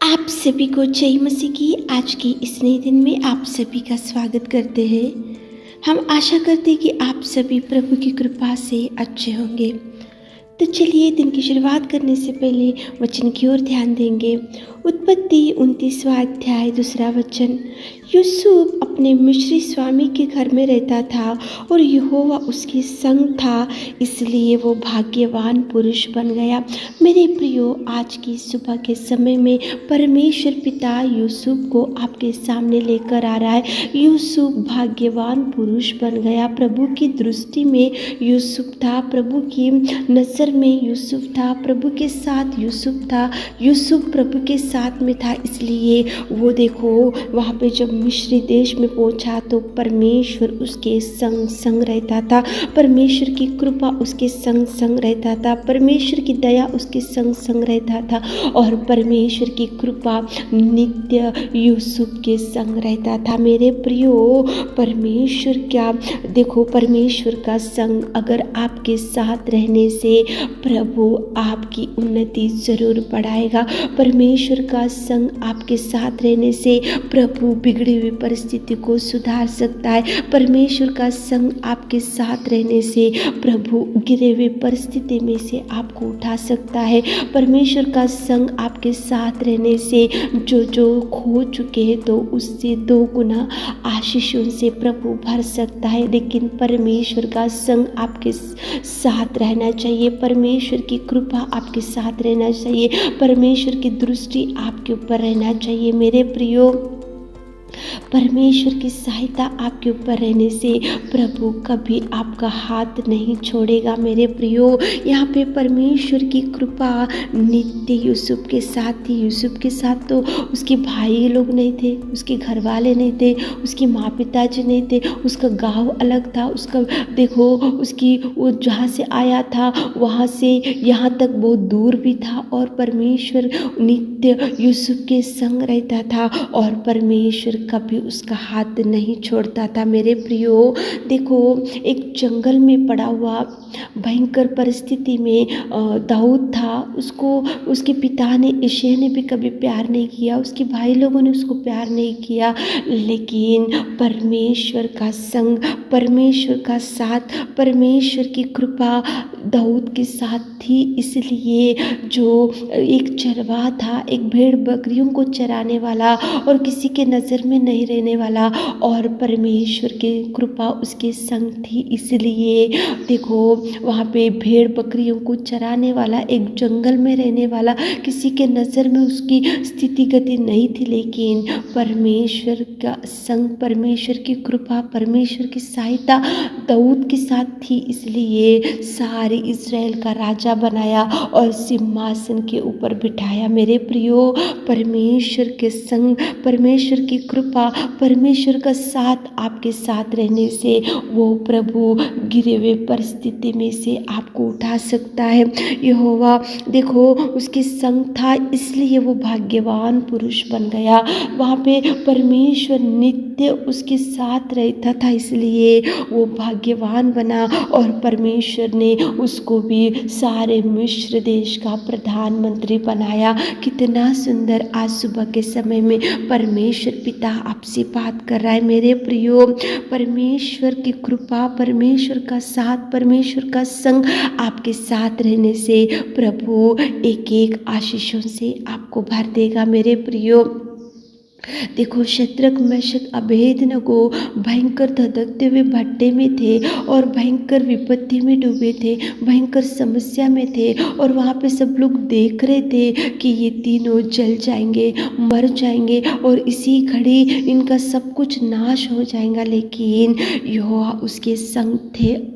आप सभी को जय मसीह की आज के इस नए दिन में आप सभी का स्वागत करते हैं। हम आशा करते हैं कि आप सभी प्रभु की कृपा से अच्छे होंगे। तो चलिए दिन की शुरुआत करने से पहले वचन की ओर ध्यान देंगे। उत्पत्ति 29वां अध्याय 2 वचन। यूसुफ अपने मिस्री स्वामी के घर में रहता था और यहोवा उसके संग था, इसलिए वो भाग्यवान पुरुष बन गया। मेरे प्रियो, आज की सुबह के समय में परमेश्वर पिता यूसुफ को आपके सामने लेकर आ रहा है। यूसुफ भाग्यवान पुरुष बन गया। प्रभु की दृष्टि में यूसुफ था, प्रभु की नज़र में यूसुफ था, प्रभु के साथ यूसुफ था, यूसुफ प्रभु के साथ में था। इसलिए वो देखो वहाँ पे जब मिस्र देश में पहुँचा तो परमेश्वर उसके संग संग रहता था, परमेश्वर की कृपा उसके संग संग रहता था, परमेश्वर की दया उसके संग संग रहता था और परमेश्वर की कृपा नित्य यूसुफ के संग रहता था। मेरे प्रियो, परमेश्वर क्या देखो, परमेश्वर का संग अगर आपके साथ रहने से प्रभु आपकी उन्नति जरूर बढ़ाएगा। परमेश्वर का संग आपके साथ रहने से प्रभु बिगड़ी हुई परिस्थिति को सुधार सकता है। परमेश्वर का संग आपके साथ रहने से प्रभु गिरे हुए परिस्थिति में से आपको उठा सकता है। परमेश्वर का संग आपके साथ रहने से जो खो चुके हैं तो उससे 2 गुना आशीषों से प्रभु भर सकता है। लेकिन परमेश्वर का संग आपके साथ रहना चाहिए, परमेश्वर की कृपा आपके साथ रहना चाहिए, परमेश्वर की दृष्टि आपके ऊपर रहना चाहिए। मेरे प्रियो, परमेश्वर की सहायता आपके ऊपर रहने से प्रभु कभी आपका हाथ नहीं छोड़ेगा। मेरे प्रियो, यहाँ पे परमेश्वर की कृपा नित्य यूसुफ के साथ थी। यूसुफ के साथ तो उसके भाई लोग नहीं थे, उसके घर वाले नहीं थे, उसके माँ पिताजी नहीं थे, उसका गांव अलग था, उसका देखो उसकी वो जहाँ से आया था वहाँ से यहाँ तक बहुत दूर भी था और परमेश्वर नित्य यूसुफ के संग रहता था और परमेश्वर कभी उसका हाथ नहीं छोड़ता था। मेरे प्रियो, देखो एक जंगल में पड़ा हुआ भयंकर परिस्थिति में दाऊद था, उसको उसके पिता ने यिशै ने भी कभी प्यार नहीं किया, उसके भाई लोगों ने उसको प्यार नहीं किया, लेकिन परमेश्वर का संग, परमेश्वर का साथ, परमेश्वर की कृपा दाऊद के साथ थी। इसलिए जो एक चरवाहा था, एक भेड़ बकरियों को चराने वाला और किसी के नज़र में नहीं रहने वाला, और परमेश्वर की कृपा उसके संग थी। इसलिए देखो वहाँ पे भेड़ बकरियों को चराने वाला, एक जंगल में रहने वाला, किसी के नज़र में उसकी स्थिति गति नहीं थी, लेकिन परमेश्वर का संग, परमेश्वर की कृपा, परमेश्वर की सहायता दाऊद के साथ थी। इसलिए सारे इज़राइल का राजा बनाया और सिंहासन के ऊपर बिठाया। मेरे प्रियो, परमेश्वर के संग, परमेश्वर की कृपा, परमेश्वर का साथ आपके साथ रहने से वो प्रभु गिरे हुए परिस्थिति में से आपको उठा सकता है। यहोवा देखो उसके संग था, इसलिए वो भाग्यवान पुरुष बन गया। वहाँ पे परमेश्वर नित्य उसके साथ रहता था, इसलिए वो भाग्यवान बना और परमेश्वर ने उसको भी सारे मिस्र देश का प्रधानमंत्री बनाया। कितना सुंदर आज सुबह के समय में परमेश्वर पिता आपसे बात कर रहा है। मेरे प्रियो, परमेश्वर की कृपा, परमेश्वर का साथ, परमेश्वर का संग आपके साथ रहने से प्रभु एक एक आशीषों से आपको भर देगा। मेरे प्रियो, देखो शद्रक मेशक अबेदनगो भयंकर धधकते हुए भट्टे में थे और भयंकर विपत्ति में डूबे थे, भयंकर समस्या में थे और वहाँ पे सब लोग देख रहे थे कि ये तीनों जल जाएंगे, मर जाएंगे और इसी घड़ी इनका सब कुछ नाश हो जाएगा। लेकिन यहोवा उसके संग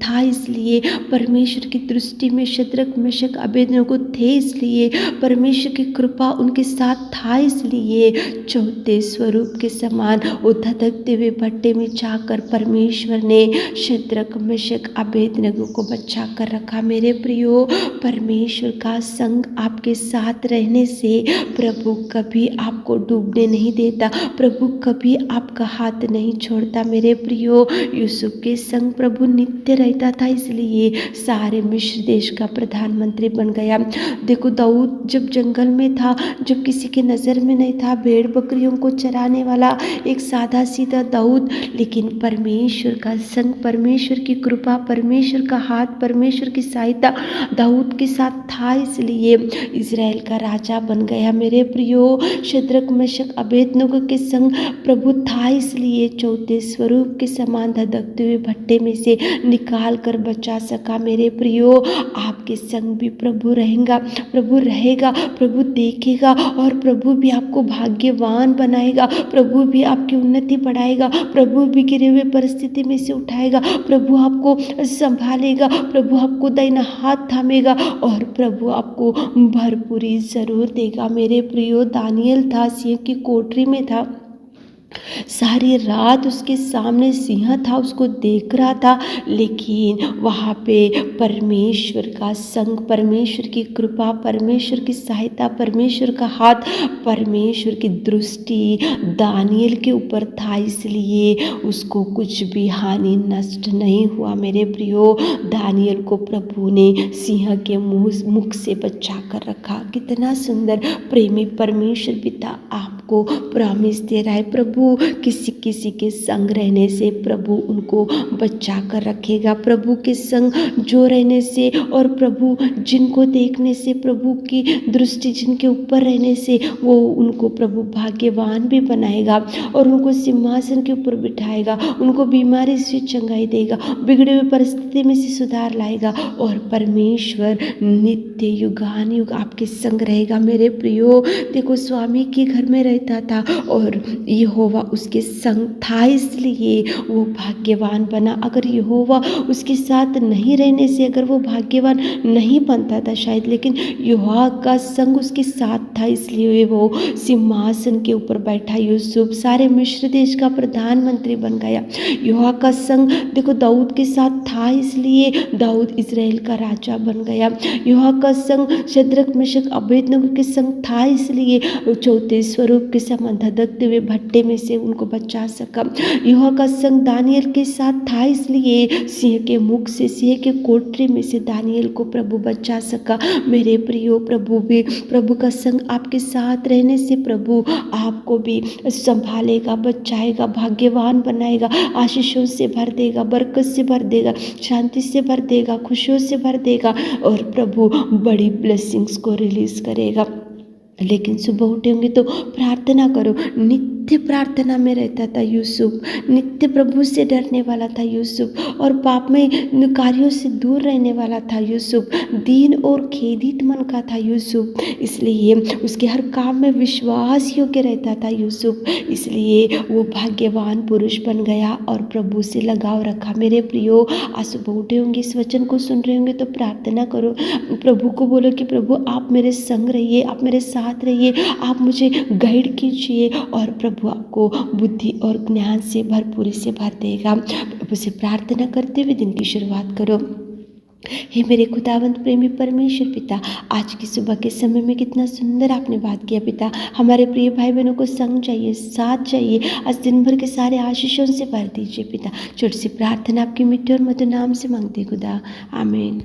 था, इसलिए परमेश्वर की दृष्टि में शद्रक मेशक अबेदनगो थे, इसलिए परमेश्वर की कृपा उनके साथ था, इसलिए चौथे चौथे स्वरूप के समान वो धधकते हुए भट्टे में जाकर परमेश्वर ने शद्रक मेशक अबेदनगो को बचा कर रखा। मेरे प्रियो, परमेश्वर का संग आपके साथ रहने से प्रभु कभी आपको डूबने नहीं देता, प्रभु कभी आपका हाथ नहीं छोड़ता। मेरे प्रियो, यूसुफ के संग प्रभु नित्य रहता था, इसलिए सारे मिस्र देश का प्रधानमंत्री बन गया। देखो, दाऊद जब जंगल में था, जब किसी के नज़र में नहीं था, भेड़ बकरियों को चराने वाला एक सादा सीधा दाऊद, लेकिन परमेश्वर का संग, परमेश्वर की कृपा, परमेश्वर का हाथ, परमेश्वर की सहायता दाऊद के साथ था, इसलिए इज़राइल का राजा बन गया। मेरे प्रियो, शद्रक मेशक अबेदनगो के संग प्रभु था, इसलिए चौथे स्वरूप के समान धधकते हुए भट्टे में से निकाल कर बचा सका। मेरे प्रियो, आपके संग भी प्रभु रहेगा, प्रभु रहेगा, प्रभु देखेगा और प्रभु भी आपको भाग्यवान बनाएगा, प्रभु भी आपकी उन्नति बढ़ाएगा, प्रभु भी गिरे हुए परिस्थिति में से उठाएगा, प्रभु आपको संभालेगा, प्रभु आपको दाहिना हाथ थामेगा और प्रभु आपको भरपूरी जरूर देगा। मेरे प्रियो, दानियल था, सिंह की कोठरी में था, सारी रात उसके सामने सिंह था, उसको देख रहा था, लेकिन वहाँ पे परमेश्वर का संग, परमेश्वर की कृपा, परमेश्वर की सहायता, परमेश्वर का हाथ, परमेश्वर की दृष्टि दानियल के ऊपर था, इसलिए उसको कुछ भी हानि नष्ट नहीं हुआ। मेरे प्रियो, दानियल को प्रभु ने सिंह के मुख से बचा कर रखा। कितना सुंदर प्रेमी परमेश्वर पिता आपको प्रॉमिस दे रहा है। प्रभु किसी किसी के संग रहने से प्रभु उनको बचा कर रखेगा, प्रभु के संग जो रहने से और प्रभु जिनको देखने से, प्रभु की दृष्टि जिनके ऊपर रहने से, वो उनको प्रभु भाग्यवान भी बनाएगा और उनको सिंहासन के ऊपर बिठाएगा, उनको बीमारी से चंगाई देगा, बिगड़े हुए परिस्थिति में से सुधार लाएगा और परमेश्वर नित्य युगान युग आपके संग रहेगा। मेरे प्रियो, देखो, स्वामी के घर में रहता था और यहोवा उसके संग था, इसलिए वो भाग्यवान बना। अगर यहोवा उसके साथ नहीं रहने से अगर वो भाग्यवान नहीं बनता था शायद, लेकिन यहोवा का संग उसके साथ था, इसलिए वो सिंहासन के ऊपर बैठा। यूसुफ सारे मिस्र देश का प्रधानमंत्री बन गया। यहोवा का संग देखो दाऊद के साथ था, इसलिए दाऊद इज़राइल का राजा बन गया। यहोवा का संग शद्रक मेशक अबेदनगो के संग था, इसलिए चौथे स्वरूप के समान धधकते हुए भट्टे में से उनको बचा सका। यहोवा का संग दानियल के साथ था, इसलिए सिंह के मुख से, सिंह के कोठरी में से दानियल को प्रभु बचा सका। मेरे प्रियो, प्रभु का संग आपके साथ रहने से प्रभु आपको भी संभालेगा, बचाएगा, भाग्यवान बनाएगा, आशीषों से भर देगा, बरकत से भर देगा, शांति से भर देगा, खुशियों से भर देगा और प्रभु बड़ी ब्लेसिंग्स को रिलीज करेगा। लेकिन सुबह उठे होंगे तो प्रार्थना करो। नित्य प्रार्थना में रहता था यूसुफ, नित्य प्रभु से डरने वाला था यूसुफ और पाप में कार्यों से दूर रहने वाला था यूसुफ, दीन और खेदित मन का था यूसुफ, इसलिए उसके हर काम में विश्वास योग्य रहता था यूसुफ, इसलिए वो भाग्यवान पुरुष बन गया और प्रभु से लगाव रखा। मेरे प्रियो, आज सुबह उठे होंगे, इस वचन को सुन रहे होंगे तो प्रार्थना करो, प्रभु को बोलो कि प्रभु आप मेरे संग रहिए, आप मेरे साथ रहिए, आप मुझे गाइड कीजिए और प्रभु आपको बुद्धि और ज्ञान से भरपूरी से भर देगा। प्रभु से प्रार्थना करते हुए दिन की शुरुआत करो। हे मेरे खुदावंत प्रेमी परमेश्वर पिता, आज की सुबह के समय में कितना सुंदर आपने बात किया पिता। हमारे प्रिय भाई बहनों को संग चाहिए, साथ चाहिए, आज दिन भर के सारे आशीषों से भर दीजिए पिता। छोटी सी प्रार्थना आपकी मिट्टी और मधुर नाम से मांगते खुदा, आमीन।